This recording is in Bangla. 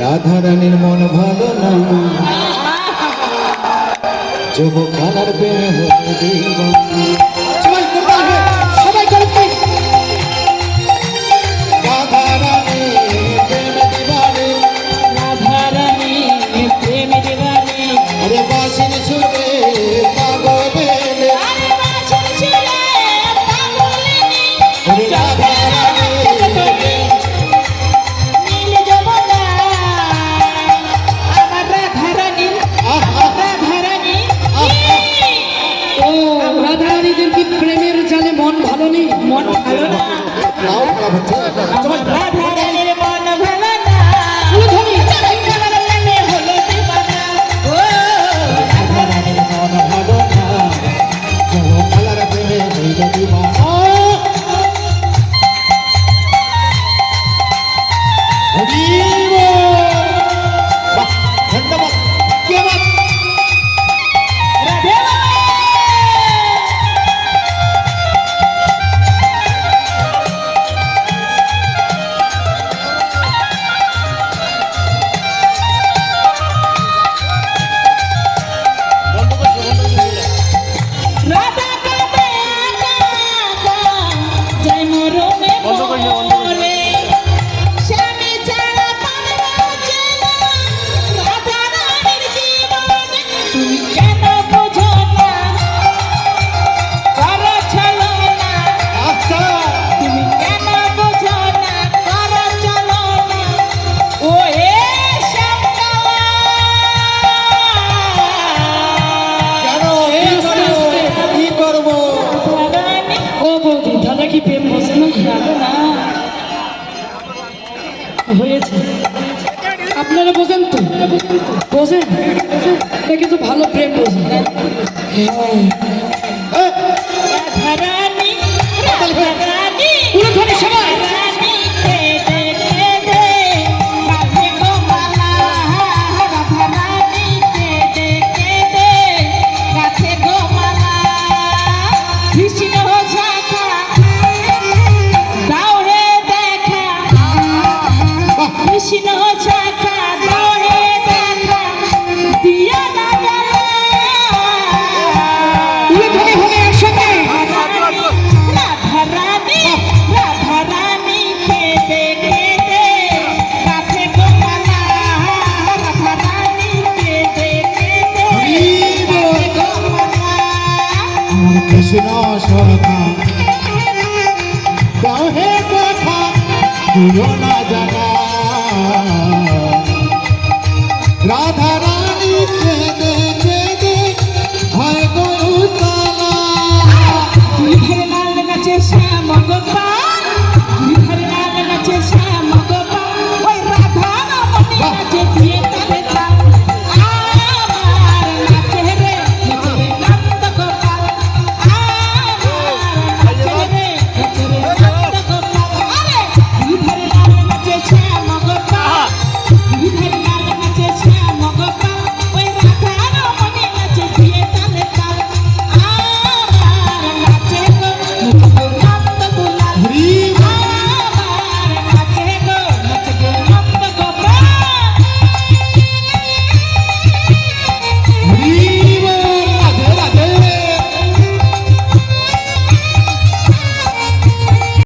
রাধা রানীর মন ভালো না, যুবক কালার প্রেমে হয়ে দিবানা। সবাই করতে হবে, সবাই করতে। রাধা রানী প্রেমে দিবানে, রাধা রানী প্রেমে দিবানে, আরে বাঁশির সুরে পাগলেনে, আরে বাঁশির সুরে পাগলেনে, ওরে রাধা রানী নীল যমুনা, আমার রাধা রানী, রাধা রানী। ও রাধা রানীদের কি প্রেমের জালে মন ভালো নেই? মন ভালো না, নাও খারাপ হচ্ছে। আমার রাধা রানীর মন ভালো না, উলুধ্বনি। আমার প্রেমে হলো দিবানা। ও রাধা রানীর মন ভালো না, যুবক কালার প্রেমে হয়ে দিবানা। হরি বল। বাহ, ধন্যবাদ। কি বাত। রাধে রাধা কাঁদে একা একা, যায় মরণে মরে। স্বামী ছাড়া প্রাণ বাঁচে না, রাধা রানীর জীবনে। তুমি কেন বোঝো না, করো ছলনা। আচ্ছা, তুমি কেন বোঝো না, করো ছলনা। ও হে শ্যামকালা, কেন কি করবো? কি করবো? রানী ও বৌদি, দাদা কি প্রেম বোঝে না? জানো না। হয়েছে, আপনারা বোঝেন তো? বোঝেন? এটা কিন্তু ভালো প্রেম বোঝেন। রাধারানী, রাধারানী, উলুধ্বনি সবাই। রাধারানী, কেঁদে কেঁদে কাঁদে গো মালা। রাধারানী, কেঁদে কেঁদে কাঁদে গো মালা। কৃষ্ণ শাখা, দাও হে দেখা। কৃষ্ণ শাখা, দাও হে দেখা। দিয়া না জ্বালা। উলুধ্বনি হবে একসাথে। রাধারানী, রাধারানী, কেঁদে কেঁদে কাঁদে গো মালা। রাধারানী, কেঁদে কেঁদে কাঁদে গো মালা। আমার কৃষ্ণ সখা, দাও হে কথা, দিও না জানা। রাধা রানী কেঁদে কেঁদে হয় গরু তালা। দুই ধারে লাল গাছে শ্যাম গোপাল।